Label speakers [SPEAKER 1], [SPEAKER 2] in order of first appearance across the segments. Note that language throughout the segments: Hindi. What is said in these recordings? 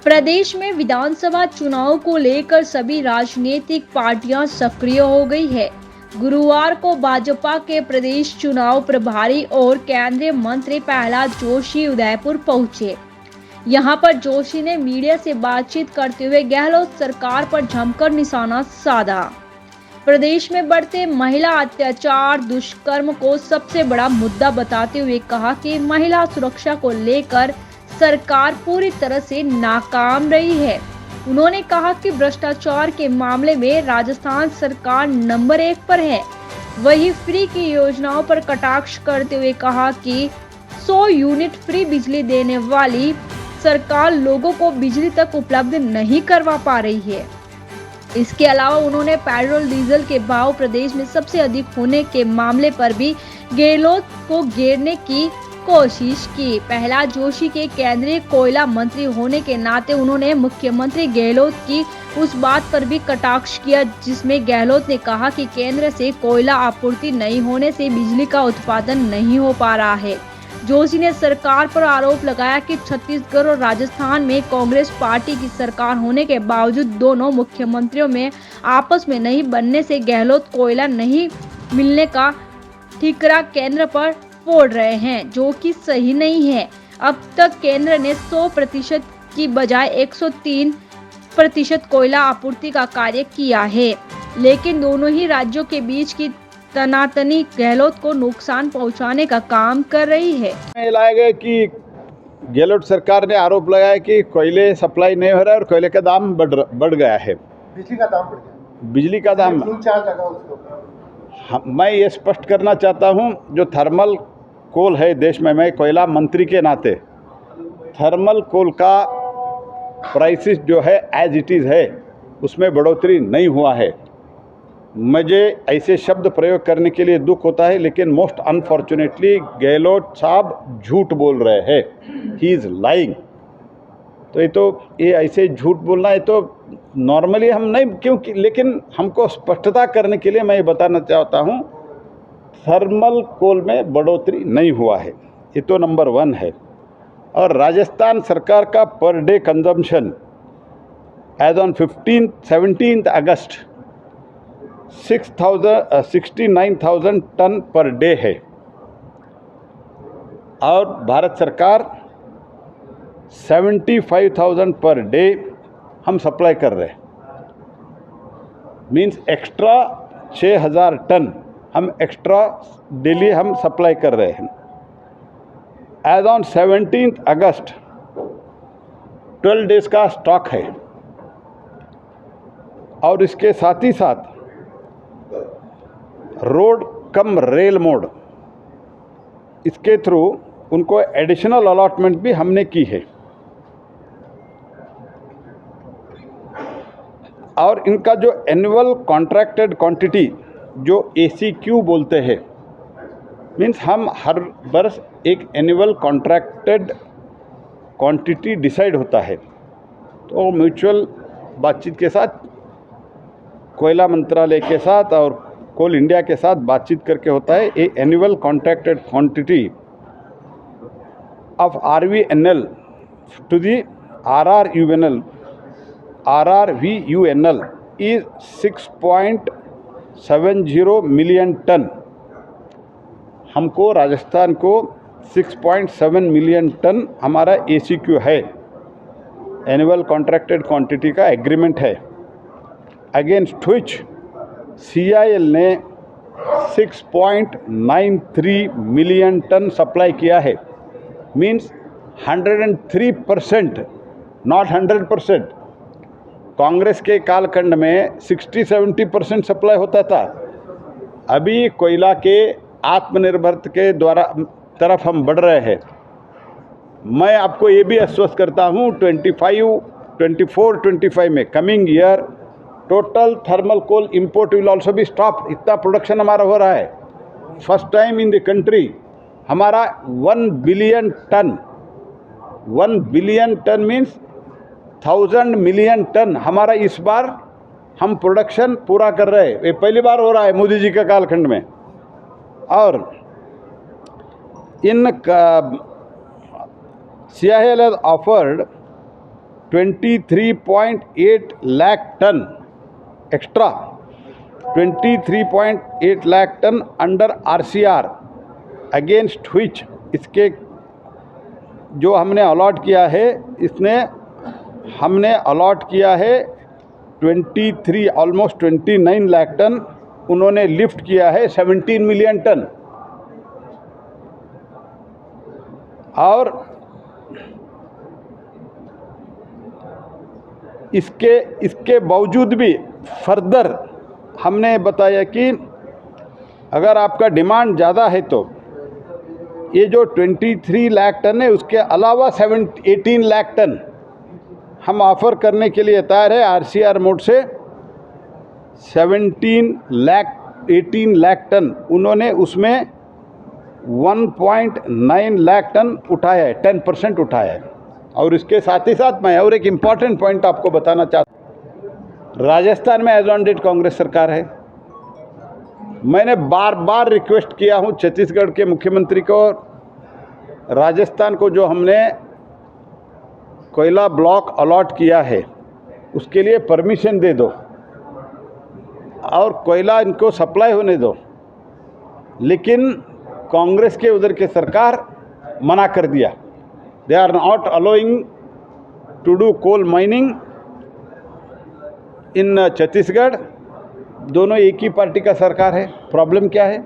[SPEAKER 1] प्रदेश में विधानसभा चुनाव को लेकर सभी राजनीतिक पार्टियां सक्रिय हो गई है। गुरुवार को भाजपा के प्रदेश चुनाव प्रभारी और केंद्रीय मंत्री प्रहलाद जोशी उदयपुर पहुंचे। यहां पर जोशी ने मीडिया से बातचीत करते हुए गहलोत सरकार पर जमकर निशाना साधा। प्रदेश में बढ़ते महिला अत्याचार दुष्कर्म को सबसे बड़ा मुद्दा बताते हुए कहा कि महिला सुरक्षा को लेकर सरकार पूरी तरह से नाकाम रही है। उन्होंने कहा कि भ्रष्टाचार के मामले में राजस्थान सरकार नंबर 1 पर है। वही फ्री की योजनाओं पर कटाक्ष करते हुए कहा कि 100 यूनिट फ्री बिजली देने वाली सरकार लोगों को बिजली तक उपलब्ध नहीं करवा पा रही है। इसके अलावा उन्होंने पेट्रोल डीजल के भाव प्रदेश में सबसे अधिक होने के मामले पर भी गहलोत को घेरने की कोशिश की। प्रहलाद जोशी के केंद्रीय कोयला मंत्री होने के नाते उन्होंने मुख्यमंत्री गहलोत की उस बात पर भी कटाक्ष किया जिसमें गहलोत ने कहा कि केंद्र से कोयला आपूर्ति नहीं होने से बिजली का उत्पादन नहीं हो पा रहा है। जोशी ने सरकार पर आरोप लगाया कि छत्तीसगढ़ और राजस्थान में कांग्रेस पार्टी की सरकार होने के बावजूद दोनों मुख्यमंत्रियों में आपस में नहीं बनने से गहलोत कोयला नहीं मिलने का ठिकरा केंद्र पर फोड़ रहे हैं, जो कि सही नहीं है। अब तक केंद्र ने 100% की बजाय 103% कोयला आपूर्ति का कार्य किया है, लेकिन दोनों ही राज्यों के बीच की तनातनी गहलोत को नुकसान पहुंचाने का काम कर रही है।
[SPEAKER 2] लाया गया कि गहलोत सरकार ने आरोप लगाया कि कोयले सप्लाई नहीं हो रहा है और कोयले का दाम बढ़ गया है।
[SPEAKER 3] बिजली का दाम बढ़ गया।
[SPEAKER 2] बिजली का दाम
[SPEAKER 3] फ्यूल चार्ज लगा उसको।
[SPEAKER 2] मैं ये स्पष्ट करना चाहता हूँ, जो थर्मल कोल है देश में, मैं कोयला मंत्री के नाते थर्मल कोल का प्राइसेस जो है एज इट इज़ है, उसमें बढ़ोतरी नहीं हुआ है। मुझे ऐसे शब्द प्रयोग करने के लिए दुख होता है, लेकिन मोस्ट अनफॉर्चुनेटली गहलोत साहब झूठ बोल रहे हैं। He is lying. तो ये ऐसे झूठ बोलना है तो नॉर्मली हम नहीं, क्योंकि लेकिन हमको स्पष्टता करने के लिए मैं ये बताना चाहता हूँ, थर्मल कोल में बढ़ोतरी नहीं हुआ है। ये तो नंबर 1 है। और राजस्थान सरकार का per day consumption as on 17 अगस्त 69,000 टन पर डे है और भारत सरकार 75,000 पर डे हम सप्लाई कर रहे हैं। मीन्स एक्स्ट्रा 6,000 टन हम एक्स्ट्रा डेली हम सप्लाई कर रहे हैं। एज ऑन 17 अगस्त 12 डेज का स्टॉक है और इसके साथ ही साथ रोड कम रेल मोड, इसके थ्रू उनको एडिशनल अलॉटमेंट भी हमने की है। और इनका जो एनुअल कॉन्ट्रैक्टेड क्वांटिटी जो ACQ बोलते हैं, मीन्स हम हर वर्ष एक एनुअल कॉन्ट्रैक्टेड क्वांटिटी डिसाइड होता है। तो म्यूचुअल बातचीत के साथ कोयला मंत्रालय के साथ और कोल इंडिया के साथ बातचीत करके होता है। A annual contracted quantity of RVNL to the RRVUNL is 6.70 million ton. हमको राजस्थान को 6.7 मिलियन टन हमारा ACQ है, एनुअल कॉन्ट्रैक्टेड क्वांटिटी का एग्रीमेंट है। अगेंस्ट व्हिच CIL ने 6.93 मिलियन टन सप्लाई किया है। Means 103%, not 100%। कांग्रेस के कालखंड में 60-70% सप्लाई होता था। अभी कोयला के आत्मनिर्भरता के द्वारा तरफ हम बढ़ रहे हैं। मैं आपको ये भी आश्वस्त करता हूँ 24-25 में coming year total thermal coal import will also be stop. इतना प्रोडक्शन हमारा हो रहा है। First time in the country हमारा 1 billion ton means 1000 million ton हमारा इस बार हम प्रोडक्शन पूरा कर रहे हैं। ये पहली बार हो रहा है मोदी जी के कालखंड में। और in CIL has offered 23.8 lakh ton extra, 23.8 lakh ton under RCR, against which इसके जो हमने अलॉट किया है, इसने हमने अलॉट किया है 23 ऑलमोस्ट 29 लाख टन, उन्होंने लिफ्ट किया है 17 मिलियन टन। और इसके बावजूद भी फर्दर हमने बताया कि अगर आपका डिमांड ज़्यादा है तो ये जो 23 लाख टन है उसके अलावा 18 लाख टन हम ऑफ़र करने के लिए तैयार है। RCR मोड से 18 लाख टन उन्होंने उसमें 1.9 लाख टन उठाया है, 10% उठाया है। और इसके साथ ही साथ मैं और एक इम्पॉर्टेंट पॉइंट आपको बताना चाहता हूँ। राजस्थान में एज ऑन डेट कांग्रेस सरकार है। मैंने बार बार रिक्वेस्ट किया हूँ छत्तीसगढ़ के मुख्यमंत्री को, राजस्थान को जो हमने कोयला ब्लॉक अलॉट किया है उसके लिए परमिशन दे दो और कोयला इनको सप्लाई होने दो। लेकिन कांग्रेस के उधर के सरकार मना कर दिया। They are not allowing to do coal mining in Chhattisgarh. दोनों एक ही पार्टी का सरकार है। प्रॉब्लम क्या है?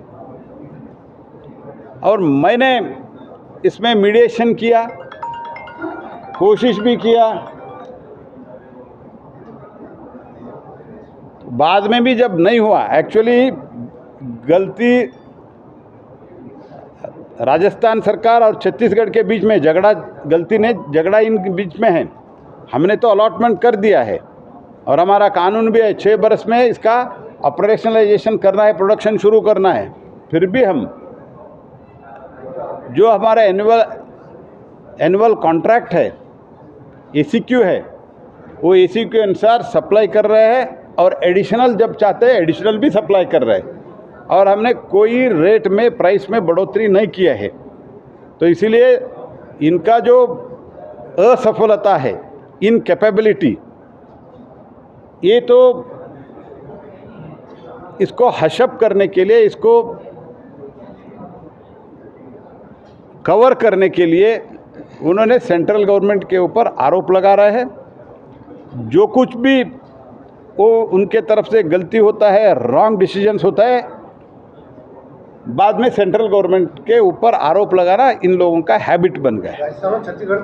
[SPEAKER 2] और मैंने इसमें मीडिएशन किया, कोशिश भी किया, बाद में भी जब नहीं हुआ, एक्चुअली गलती राजस्थान सरकार और छत्तीसगढ़ के बीच में झगड़ा इन बीच में है। हमने तो अलॉटमेंट कर दिया है और हमारा कानून भी है 6 बरस में इसका ऑपरेशनलाइजेशन करना है, प्रोडक्शन शुरू करना है। फिर भी हम जो हमारा एनुअल कॉन्ट्रैक्ट है, ACQ है, वो ACQ अनुसार सप्लाई कर रहे हैं और एडिशनल जब चाहते हैं एडिशनल भी सप्लाई कर रहे हैं। और हमने कोई रेट में प्राइस में बढ़ोतरी नहीं किया है। तो इसीलिए इनका जो असफलता है, इनकैपेबिलिटी, ये तो इसको हशप करने के लिए, इसको कवर करने के लिए उन्होंने सेंट्रल गवर्नमेंट के ऊपर आरोप लगा रहे हैं। जो कुछ भी वो उनके तरफ से गलती होता है, रॉन्ग डिसीजंस होता है, बाद में सेंट्रल गवर्नमेंट के ऊपर आरोप लगाना इन लोगों का हैबिट बन गया है।
[SPEAKER 3] राजस्थान और छत्तीसगढ़